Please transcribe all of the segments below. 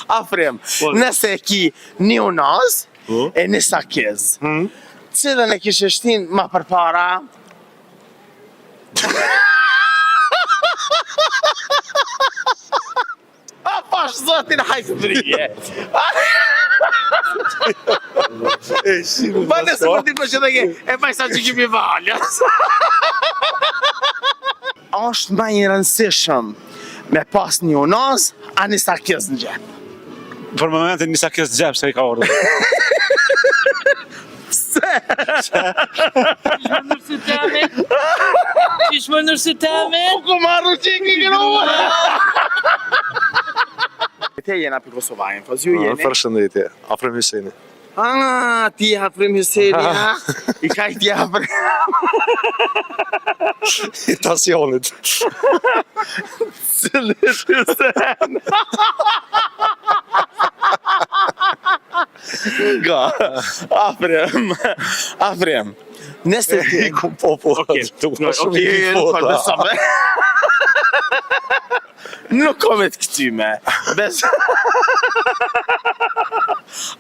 Afrem, nëse e ki një unaz e një sakiz, cilën e kishe shtin ma përpara? A pash zotin hajtë brije. Ba nëse për ti për që dhe e bajsa që kimi valjas. Ashtë ma i rëndësishëm me pas një unaz, a një sakiz në gjep. Për momentin një sakiz në gjep, se i ka orë. Pse? Qish më nërsi teme? U ku marru që i ki grua. Te jena për Kosovajnë, fos ju jeni? Përshëndetje, Afrem Hyseni. Ti Afrem Hyseni, ha? I ka i ti Afrem. I tasionit. Cëllit Hysen. Nga, Afrem. Nëse ti... I ku po. Nuk komet këtyme.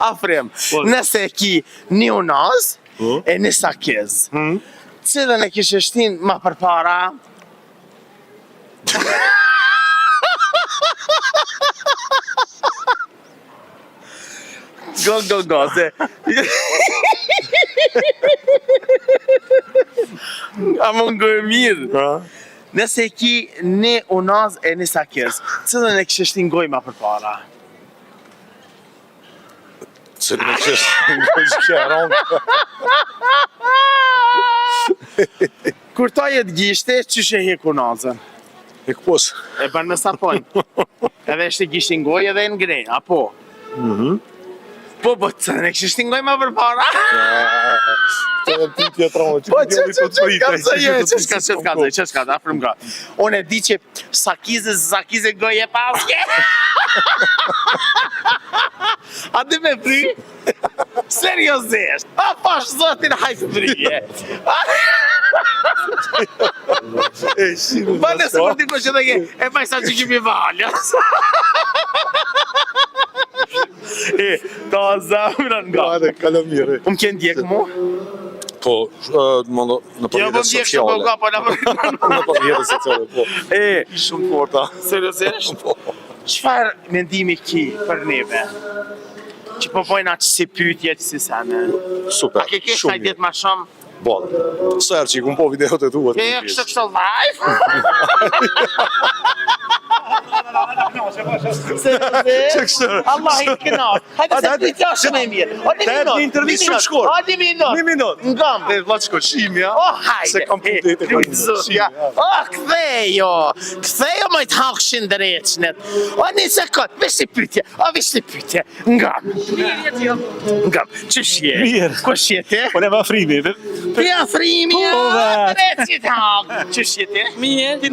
Afrem, nëse e ki një unaz e një sakiz, cilën e kishe shtin ma përpara? Go, se... A më ngë e mirë. Nëse e ki një unaz e një sakiz, cilën e kishe shtin goj ma përpara? Cilën e kishe shtin goj që kja rongë. Kur ta jetë gjishte, qyshe hek unazën? E këpos. E ban me sapojnë. Edhe ishte gishtin goj edhe në grej, apo? Po, cilën e kishe shtin goj ma përpara? Të edhe ti tjetronë, që Po, që Afrem nga. Unë e di që sakize goje paske. A di me fri? Seriosisht. A pash zotin hajtë frije. Ba nëse për ti për që dhe e bajsa që kimi valjas. Ta zamran nga. Gade, kalë mire. Më kënë djekë mu? Po, në përmjede sociale. Në përmjede sociale, po. Shumë korta. Seriosisht? Qëfar mendimi ki për neve? Që po pojnë atë si pytje që si sene? Super, A ke kesh shumë taj ditë ma shumë? Bon, sërë që i kumë po videot e tuat. Ke kështë live? Allah i kënaq. Hajde se pytja shumë e mirë. O një minut. Një intervjist shumë shkurt. O një minut. Një minut. Ngam. Dhe vlad shko shimja. O hajde. Se kam putet e Krytëzutja. O këthejo mojtë hakshin dreqnet. O një sekund. Vishti pytje. O vishti pytje. Ngam. Ngam. Qësh je? Mirë. Kush jete? Po ne më afrimi. Ti afrimi, ja, dreqit hak. Qësh jete? Mirë,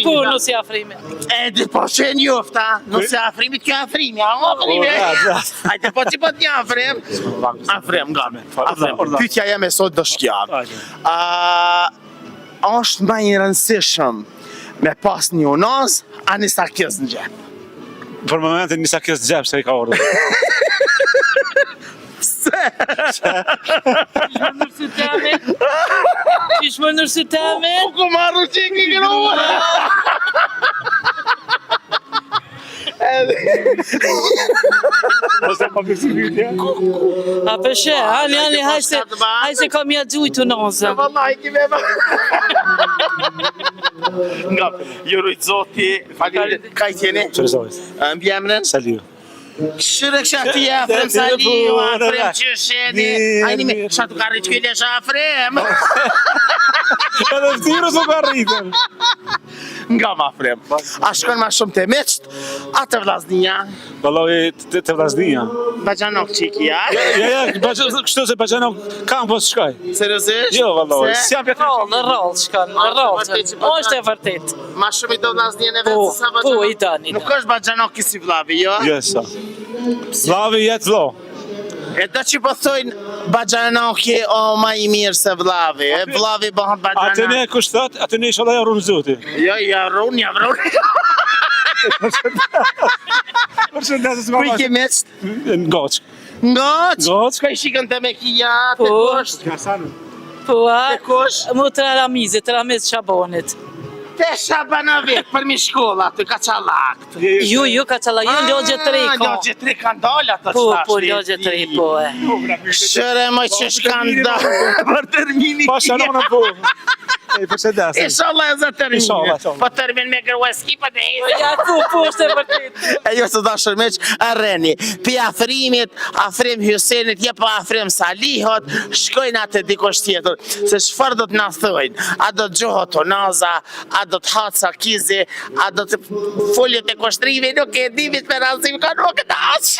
po nësi afrimi. E di po që e njofta, nëse afrimit kjo afrimi, a afrimi. Hajde po që po t'nja Afrem. Afrem, nga me. Pytja jeme sot do shkja. Ashtë ma i rëndësishëm me pas një unaz, a një sakiz në gjep. Për momentin një sakiz në gjep, se i ka orë. Qish më nërsi teme? U ku marru që i ki grua. Ose pa përsi pytja? A peshe, ani, hajse kam ja gjujtu nëzëm. Vallaj, ki me ma. Nga, ju rujtë zoti, falim, kaj tjeni? Qërëzojt. Mbi emrin? Saliu. Shërë kësha ti Afrem Saliu, Afrem qësheni. Ajni me, shatu ka rritë kjellë shë Afrem. Edhe vëtirës u ka rritën. Nga ma Afrem. A shkon ma shumë të meqt, a të vlasnija? Valoj të vlasnija. Bajanok qiki, ja? Ja, kështu se Bajanok kam po së shkaj. Seriosisht? Jo, valoj. Se? Si jam pjetë. Në rollë shkon, në rollë. O, është e vërtet. Ma shumë i do vlasnija në vetë sa Bajanok? Po, i tani. Nuk është Bajanok kisi vlavi, jo? Jo, sa. Vlavi jetë vlo. E do që po thojnë Bajanoki o ma i mirë se vlavi, e vlavi bëhën Atë ne Bajanok. kushtat, atë ne isha dhe jarun zoti. Jo, jarun. Përshëndetje Ku i ke meç? Në Goç. Ngoç? Ngoç. Ka i shikën të me kia, të Po. kusht? Po, Te kush? mu të Ramizit, Ramiz Shabonit. Te Shabanavet, për mi shkolla, të Kaçallakt. Ju ka qala, ju logje të rej ka. Logje të rej kanë dalë ato Po, qtash. po, logje të rej, po, e. Shëre më që shkanë dalë për termini Pasha kia. në po. Përshëndetje. Inshallah e za termin. Inshallah, inshallah. Po termin me gërweski për të hejtë. Ja, po, është e vërtet. E jo të dashër meq, arreni. Pi afrimit, afrim Hysenit, je po afrim Salihot, shkojnë atë dikush tjetër. Se çfarë do të na thojnë? A do të gjohë tonaza, a do të haca kizi, a do të foljet e kushtrive, nuk e dimit me razim ka nuk dash.